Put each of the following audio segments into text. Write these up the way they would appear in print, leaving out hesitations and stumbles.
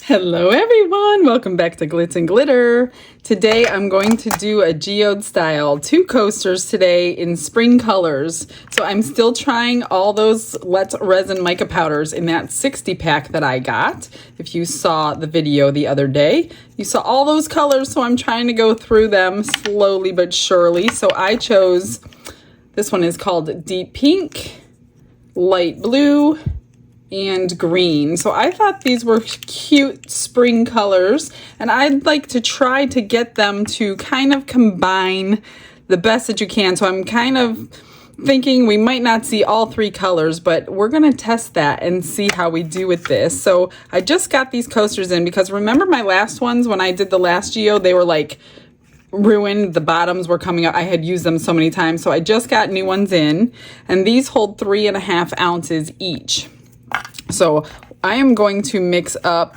Hello everyone, welcome back to Glitz and Glitter. Today I'm going to do a geode style, 2 coasters today in spring colors. So I'm still trying all those Let's Resin mica powders in that 60 pack that I got. If you saw the video the other day, you saw all those colors, so I'm trying to go through them slowly but surely. So I chose, this one is called Deep Pink, Light Blue, and green. So I thought these were cute spring colors, and I'd like to try to get them to kind of combine the best that you can. So I'm kind of thinking we might not see all 3 colors, but we're gonna test that and see how we do with this. So I just got these coasters in because remember my last ones when I did the last Geode, they were like ruined, the bottoms were coming out. I had used them so many times, so I just got new ones in, and these hold 3.5 ounces each. So I am going to mix up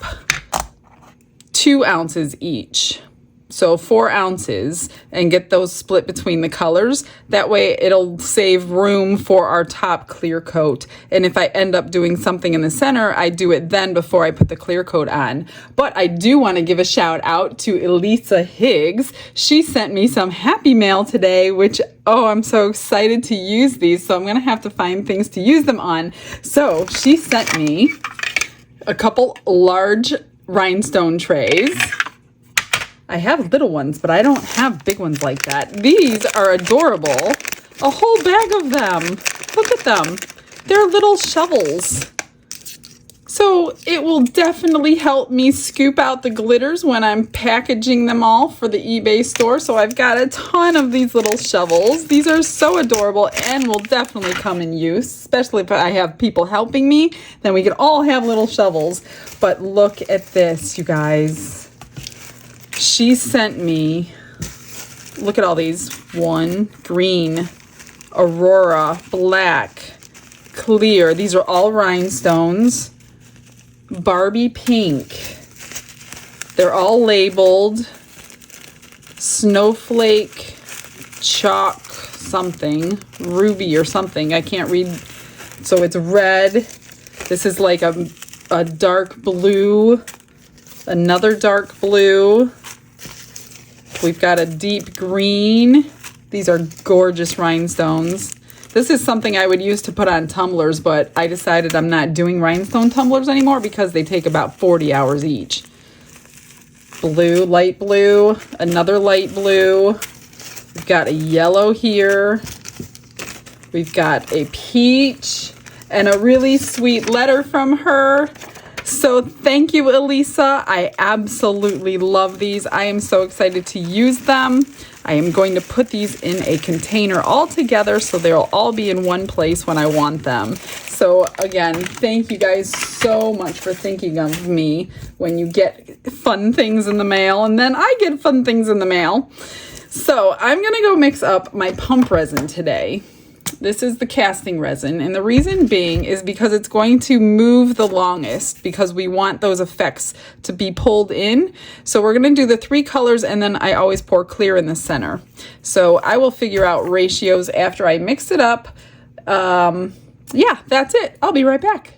2 ounces each. So 4 ounces, and get those split between the colors. That way it'll save room for our top clear coat. And if I end up doing something in the center, I do it then before I put the clear coat on. But I do want to give a shout out to Elisa Higgs. She sent me some Happy Mail today, which, oh, I'm so excited to use these. So I'm going to have to find things to use them on. So she sent me a couple large rhinestone trays. I have little ones, but I don't have big ones like that. These are adorable. A whole bag of them. Look at them. They're little shovels. So it will definitely help me scoop out the glitters when I'm packaging them all for the eBay store. So I've got a ton of these little shovels. These are so adorable and will definitely come in use, especially if I have people helping me. Then we can all have little shovels. But look at this, you guys. She sent me, look at all these, 1, green, aurora, black, clear. These are all rhinestones. Barbie pink. They're all labeled. Snowflake, chalk, something, ruby or something. I can't read. So it's red. This is like a dark blue. Another dark blue. We've got a deep green. These are gorgeous rhinestones. This is something I would use to put on tumblers, but I decided I'm not doing rhinestone tumblers anymore because they take about 40 hours each. Blue, light blue, another light blue. We've got a yellow here. We've got a peach and a really sweet letter from her. So thank you, Elisa. I absolutely love these. I am so excited to use them. I am going to put these in a container all together so they'll all be in one place when I want them. So again, thank you guys so much for thinking of me when you get fun things in the mail, and then I get fun things in the mail. So I'm gonna go mix up my pump resin today. This is the casting resin, and the reason being is because it's going to move the longest because we want those effects to be pulled in. So we're going to do the 3 colors, and then I always pour clear in the center. So I will figure out ratios after I mix it up. Yeah, that's it. I'll be right back.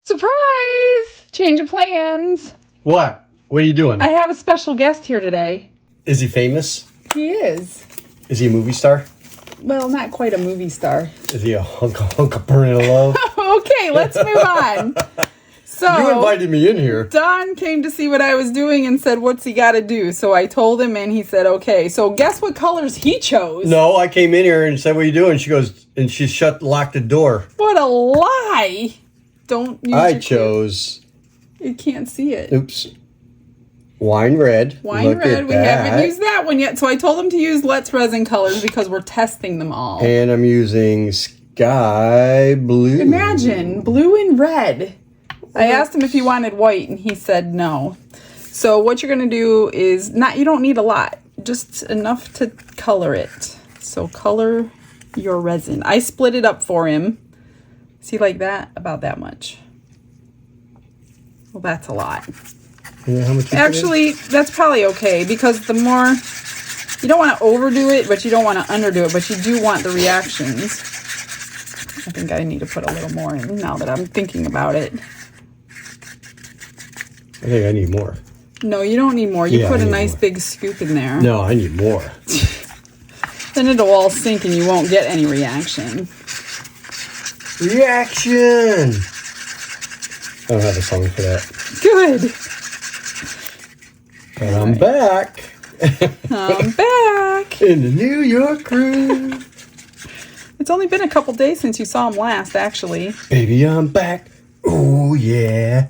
Surprise! Change of plans. What? What are you doing? I have a special guest here today. Is he famous? He is. Is he a movie star? Well, not quite a movie star. Is he a hunk of burning love? Okay, let's move on. So You invited me in here. Don came to see what I was doing and said, what's he got to do? So I told him, and he said, okay. So guess what colors he chose? No, I came in here and said, what are you doing? She goes, and she locked the door. What a lie. Don't use I chose. You can't see it. Oops. Wine red. Wine Look red. at We that. haven't used that one yet. So I told him to use Let's Resin colors because we're testing them all. And I'm using sky blue. Imagine blue and red. I asked him if he wanted white, and he said no. So what you're going to do is you don't need a lot, just enough to color it. So color your resin. I split it up for him. See, like that? About that much. Well, that's a lot. You know how much you Actually, that's probably okay because the more, you don't want to overdo it, but you don't want to underdo it, but you do want the reactions. I think I need to put a little more in now that I'm thinking about it. I think I need more. No, you don't need more. You Yeah, put I a need nice more. big scoop in there. No, I need more. Then it'll all sink and you won't get any reaction. Reaction! I don't have a song for that. Good. But I'm back. I'm back. In the New York crew. It's only been a couple days since you saw him last, actually. Baby, I'm back. Oh, yeah.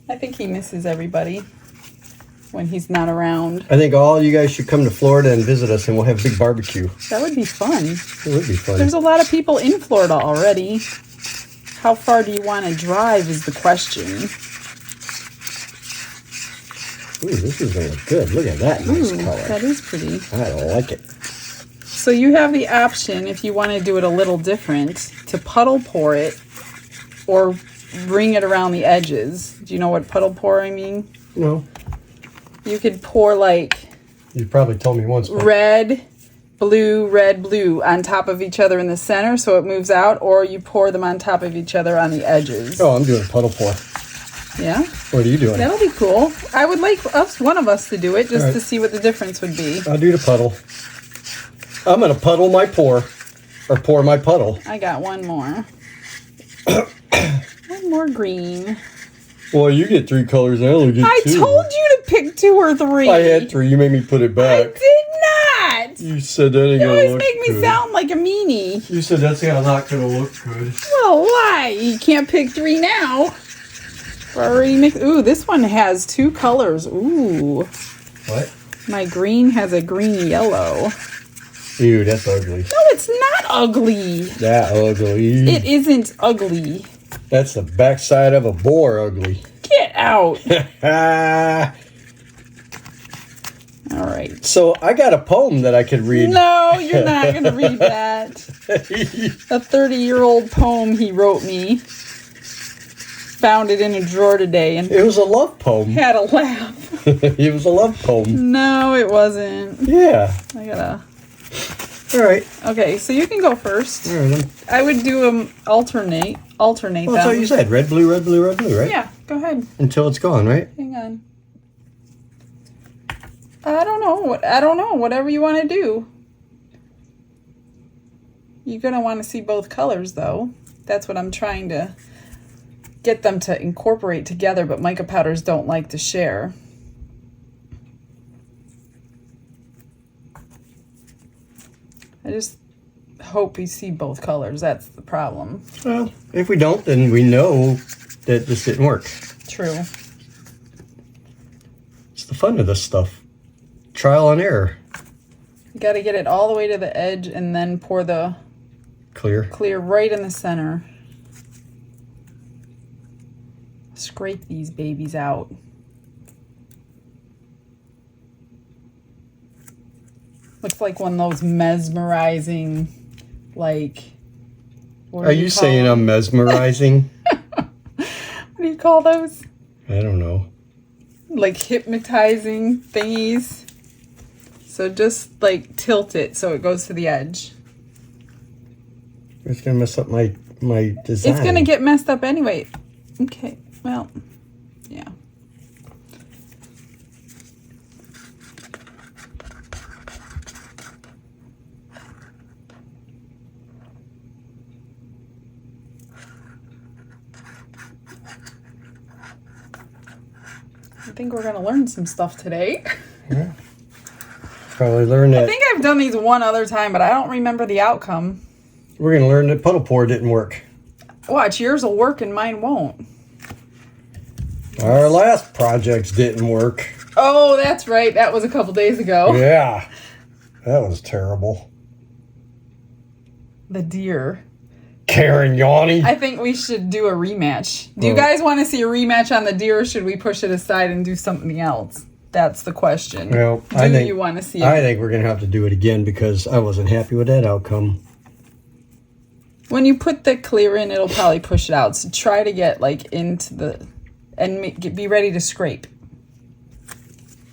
I think he misses everybody when he's not around. I think all you guys should come to Florida and visit us, and we'll have a big barbecue. That would be fun. It would be fun. There's a lot of people in Florida already. How far do you want to drive is the question. Ooh, this is going to look good. Look at that nice Ooh, color. that is pretty. I like it. So you have the option, if you want to do it a little different, to puddle pour it or ring it around the edges. Do you know what puddle pour I mean? No. You could pour like You probably told me once. But red, blue on top of each other in the center so it moves out, or you pour them on top of each other on the edges. Oh, I'm doing puddle pour. Yeah? What are you doing? That'll be cool. I would like one of us to do it just All right. to see what the difference would be. I'll do the puddle. I'm going to puddle my pour. Or pour my puddle. I got one more. One more green. Well, you get 3 colors and I only get 2. I told you to pick 2 or 3. I had 3. You made me put it I back. did not. You said that ain't You going to always look make me good. sound like a meanie. You said that's not going to look good. Well, why? You can't pick 3 now. We're already mixed. Ooh, this one has 2 colors. Ooh. What? My green has a green yellow. Ew, that's ugly. No, it's not ugly. That ugly. It isn't ugly. That's the backside of a boar ugly. Get out. Ah. All right. So I got a poem that I could read. No, you're not going to read that. A 30-year-old poem he wrote me. Found it in a drawer today and It was a love poem. had a laugh. It was a love poem. No, it wasn't. Yeah. I gotta... All right. Okay, so you can go first. All right. I would do them alternate Well, that's them. what you said. Red, blue, red, blue, red, blue, right? Yeah, go ahead. Until it's gone, right? Hang on. I don't know. Whatever you want to do. You're gonna want to see both colors, though. That's what I'm trying to get them to incorporate together, but mica powders don't like to share. I just hope you see both colors. That's the problem. Well, if we don't, then we know that this didn't work. True. It's the fun of this stuff. Trial and error. You got to get it all the way to the edge and then pour the Clear. clear right in the center. Scrape these babies out. Looks like one of those mesmerizing, like... what Are do you call saying them? I'm mesmerizing? What do you call those? I don't know. Like hypnotizing thingies. So just like tilt it so it goes to the edge. It's gonna mess up my design. It's gonna get messed up anyway. Okay, well, yeah. I think we're gonna learn some stuff today. Yeah. Probably learn I that. think I've done these one other time, but I don't remember the outcome. We're gonna learn that puddle pour didn't work. Watch, yours will work and mine won't. Our last projects didn't work. Oh, that's right. That was a couple days ago. Yeah, that was terrible. The deer. Karen Yanni. I think we should do a rematch. Do you Oh. guys want to see a rematch on the deer, or should we push it aside and do something else? That's the question. Well, do I think you want to see I it? think we're gonna have to do it again because I wasn't happy with that outcome. When you put the clear in, it'll probably push it out. So try to get like into the and be ready to scrape.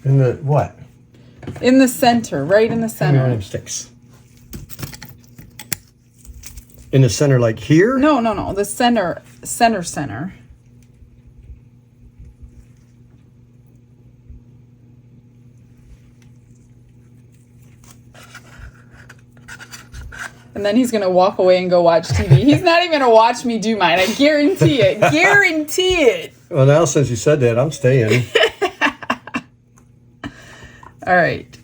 In the what? In the center, right in the center. Sticks. In the center, like here? No, no, no. The center. And then he's going to walk away and go watch TV. He's not even going to watch me do mine. I guarantee it. Guarantee it. Well, now since you said that, I'm staying. All right.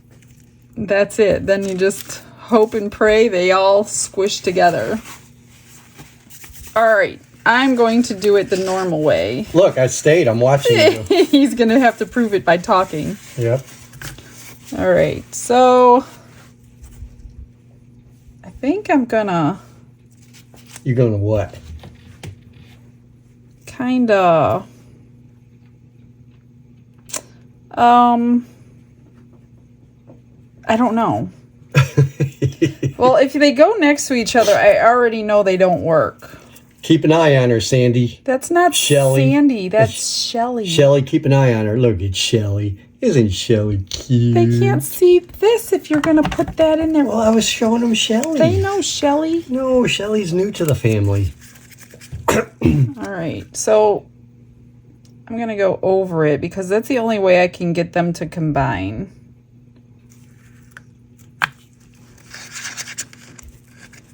That's it. Then you just hope and pray they all squish together. All right. I'm going to do it the normal way. Look, I stayed. I'm watching you. He's going to have to prove it by talking. Yep. All right. So I think I'm going to... You're going to what? Kind of... I don't know. Well, if they go next to each other, I already know they don't work. Keep an eye on her, Sandy. That's not Shelly. Sandy. That's Shelly. Shelly, keep an eye on her. Look at Shelly. Isn't Shelly cute? They can't see this if you're going to put that in there. Well, I was showing them Shelly. They know Shelly. No, Shelly's new to the family. All right. So I'm going to go over it because that's the only way I can get them to combine.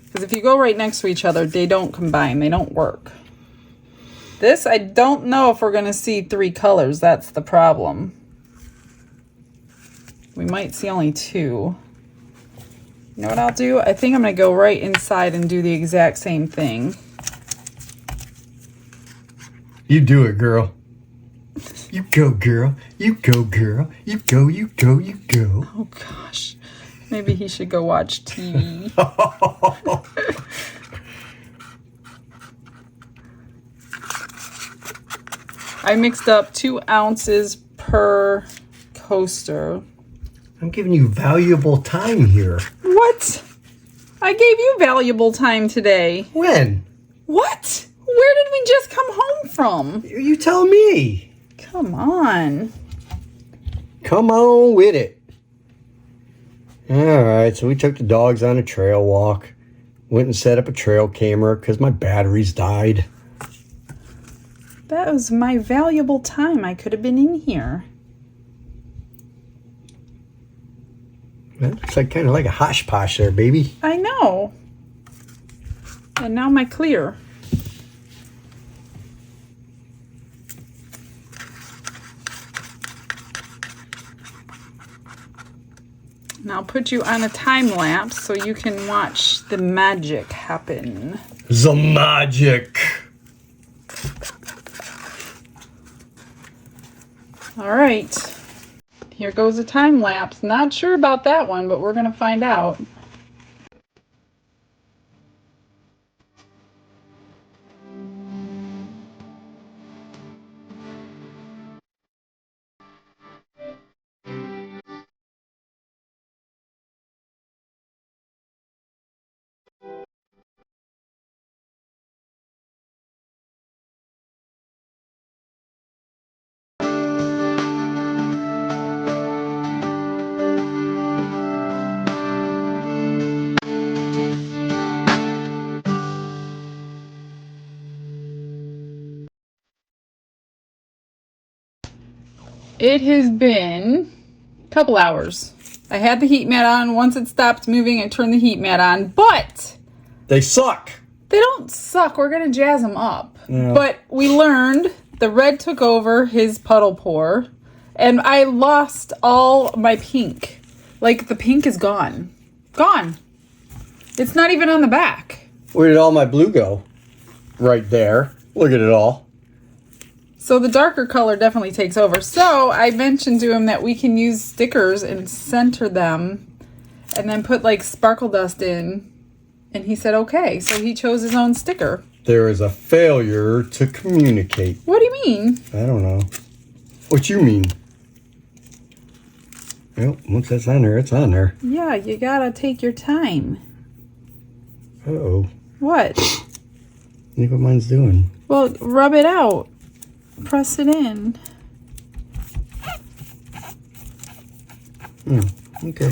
Because if you go right next to each other, they don't combine. They don't work. This, I don't know if we're going to see 3 colors. That's the problem. We might see only 2. You know what I'll do? I think I'm going to go right inside and do the exact same thing. You do it, girl. You go, girl. You go, girl. You go, you go, you go. Oh, gosh. Maybe he should go watch TV. I mixed up 2 ounces per coaster. I'm giving you valuable time here. What? I gave you valuable time today. When? What? Where did we just come home from? You tell me. Come on. Come on with it. All right, so we took the dogs on a trail walk. Went and set up a trail camera because my batteries died. That was my valuable time. I could have been in here. That looks like kind of like a hosh posh there, baby. I know. And now my clear. And I'll put you on a time lapse so you can watch the magic happen. The magic. All right. Here goes a time lapse. Not sure about that one, but we're going to find out. It has been a couple hours. I had the heat mat on. Once it stopped moving, I turned the heat mat on. But They suck. they don't suck. We're going to jazz them up. Yeah. But we learned the red took over his puddle pour. And I lost all my pink. Like, the pink is gone. Gone. It's not even on the back. Where did all my blue go? Right there. Look at it all. So the darker color definitely takes over. So I mentioned to him that we can use stickers and center them and then put like sparkle dust in. And he said, okay. So he chose his own sticker. There is a failure to communicate. What do you mean? I don't know. What you mean? Well, once that's on there, it's on there. Yeah, you gotta take your time. Uh-oh. What? Look what mine's doing. Well, rub it out. press it in. Okay.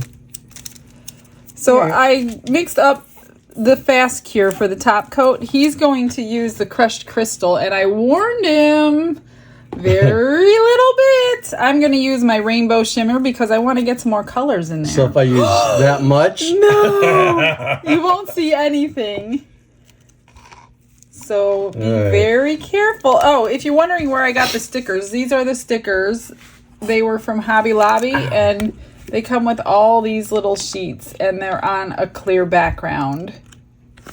So I mixed up the fast cure for the top coat. He's going to use the crushed crystal, and I warned him very little bit. I'm going to use my rainbow shimmer because I want to get some more colors in there. So if I use that much? No, you won't see anything. So be very careful. Oh, if you're wondering where I got the stickers, these are the stickers. They were from Hobby Lobby, and they come with all these little sheets, and they're on a clear background.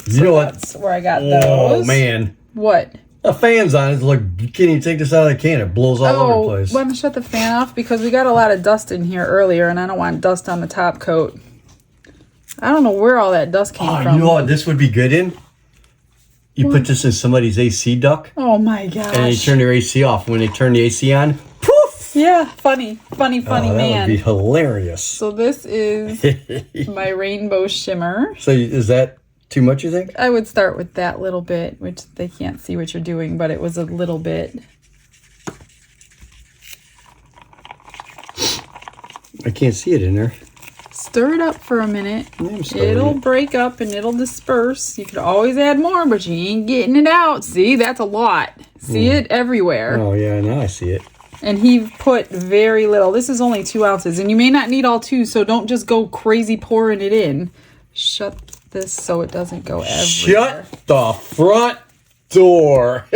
You know what? That's where I got those. Oh, man. What? A fan's on it. Look, you can't even take this out of the can. It blows all over the place. Want to shut the fan off? Because we got a lot of dust in here earlier, and I don't want dust on the top coat. I don't know where all that dust came from. You know what this would be good in? You put this in somebody's AC duct. Oh, my gosh. And they turn their AC off. When they turn the AC on, poof! Yeah, funny man. That would be hilarious. So this is my rainbow shimmer. So is that too much, you think? I would start with that little bit, which they can't see what you're doing, but it was a little bit. I can't see it in there. Stir it up for a minute. It'll break up and it'll disperse. You could always add more, but you ain't getting it out. See, that's a lot. See it everywhere. Oh, yeah, now I see it. And he put very little. This is only 2 ounces, and you may not need all 2, so don't just go crazy pouring it in. Shut this so it doesn't go everywhere. Shut the front door.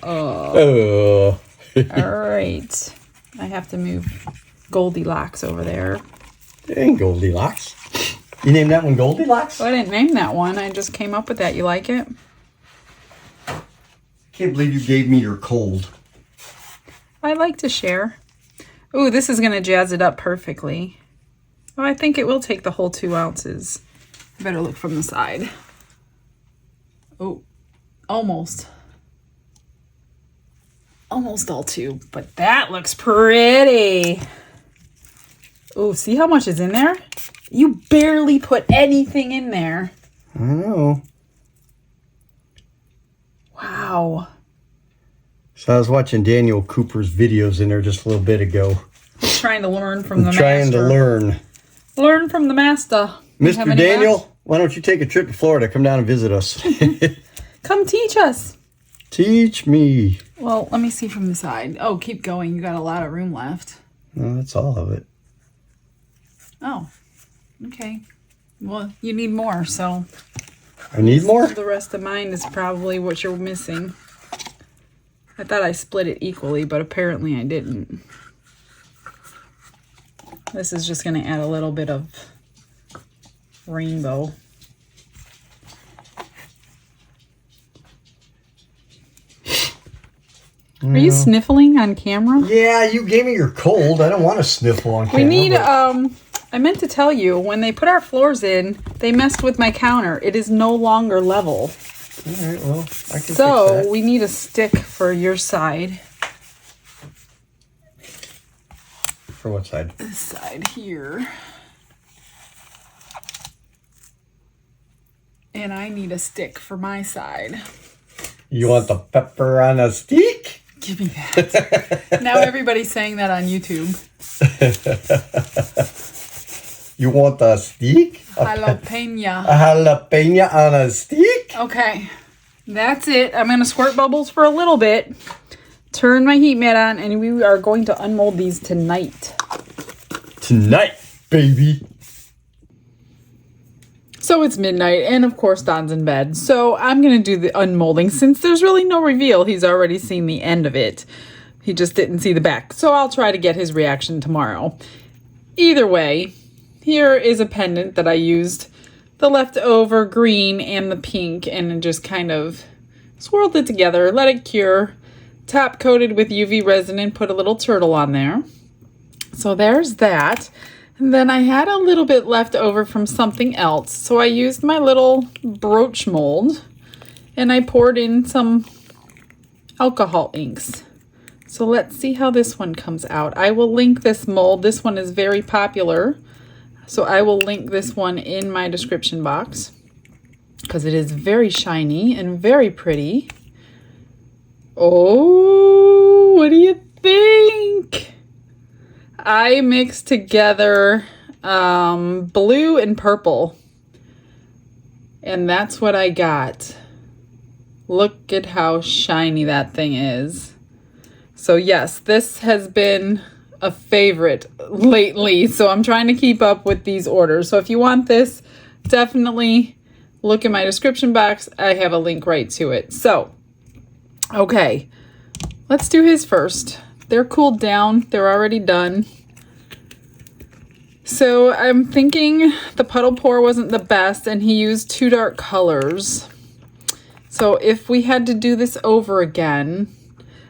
Oh. All right. I have to move Goldilocks over there. It ain't Goldilocks. You named that one Goldilocks? Oh, I didn't name that one. I just came up with that. You like it? Can't believe you gave me your cold. I like to share. Ooh, this is going to jazz it up perfectly. Oh, I think it will take the whole 2 ounces. I better look from the side. Oh, almost. Almost all 2, but that looks pretty. Oh, see how much is in there? You barely put anything in there. I know. Wow. So I was watching Daniel Cooper's videos in there just a little bit ago. He's trying to learn from the master. Trying to learn. Learn from the master. Mr. Daniel, why don't you take a trip to Florida? Come down and visit us. Come teach us. Teach me. Well, let me see from the side. Oh, keep going. You got a lot of room left. No, that's all of it. Oh, okay. Well, you need more, so. I need more? The rest of mine is probably what you're missing. I thought I split it equally, but apparently I didn't. This is just going to add a little bit of rainbow. Are you sniffling on camera? Yeah, you gave me your cold. I don't want to sniffle on camera. We need, I meant to tell you, when they put our floors in, they messed with my counter. It is no longer level. All right, well, I can fix So that. we need a stick for your side. For what side? This side here. And I need a stick for my side. You want the pepper on a stick? Give me that. Now everybody's saying that on YouTube. You want a stick? Jalapeno. A jalapeno on a stick? Okay, that's it. I'm going to squirt bubbles for a little bit. Turn my heat mat on, and we are going to unmold these tonight. Tonight, baby. So it's midnight, and of course Don's in bed. So I'm going to do the unmolding. Since there's really no reveal, he's already seen the end of it. He just didn't see the back. So I'll try to get his reaction tomorrow. Either way, here is a pendant that I used the leftover green and the pink and just kind of swirled it together, let it cure, top coated with UV resin and put a little turtle on there. So there's that. And then I had a little bit left over from something else. So I used my little brooch mold and I poured in some alcohol inks. So let's see how this one comes out. I will link this mold. This one is very popular. So I will link this one in my description box because it is very shiny and very pretty. Oh, what do you think? I mixed together blue and purple. And that's what I got. Look at how shiny that thing is. So yes, this has been a favorite lately. So I'm trying to keep up with these orders. So if you want this, definitely look in my description box. I have a link right to it. So, okay, let's do his first. They're cooled down. They're already done. So I'm thinking the puddle pour wasn't the best and he used too dark colors. So if we had to do this over again,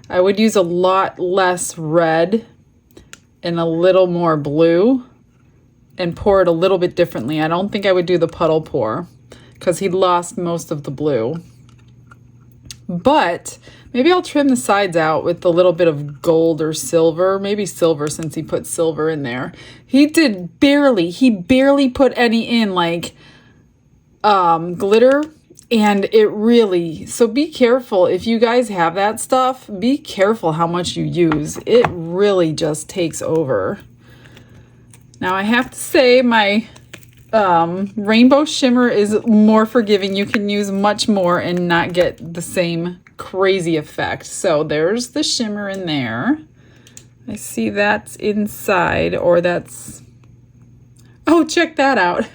I would use a lot less red and a little more blue and pour it a little bit differently. I don't think I would do the puddle pour because he lost most of the blue. But maybe I'll trim the sides out with a little bit of gold or silver. Maybe silver since he put silver in there. He barely put any in, like glitter. And it really, so be careful. If you guys have that stuff, be careful how much you use. It really just takes over. Now I have to say my rainbow shimmer is more forgiving. You can use much more and not get the same crazy effect. So there's the shimmer in there. I see that's inside, or that's, oh, check that out.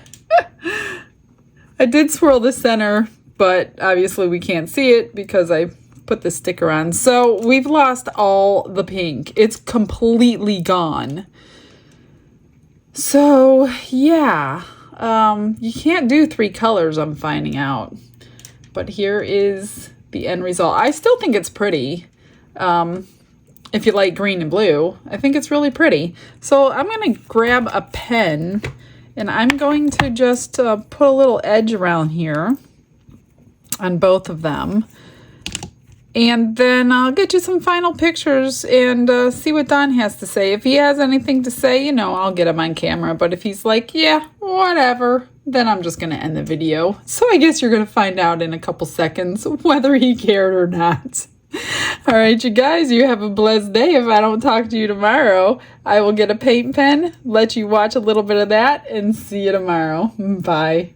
I did swirl the center, but obviously we can't see it because I put the sticker on. So we've lost all the pink. It's completely gone. So yeah. You can't do 3 colors, I'm finding out. But here is the end result. I still think it's pretty. If you like green and blue, I think it's really pretty. So I'm going to grab a pen and I'm going to just put a little edge around here on both of them. And then I'll get you some final pictures and see what Don has to say. If he has anything to say, you know, I'll get him on camera. But if he's like, yeah, whatever, then I'm just going to end the video. So I guess you're going to find out in a couple seconds whether he cared or not. All right, you guys, you have a blessed day. If I don't talk to you tomorrow, I will get a paint pen, let you watch a little bit of that, and see you tomorrow. Bye.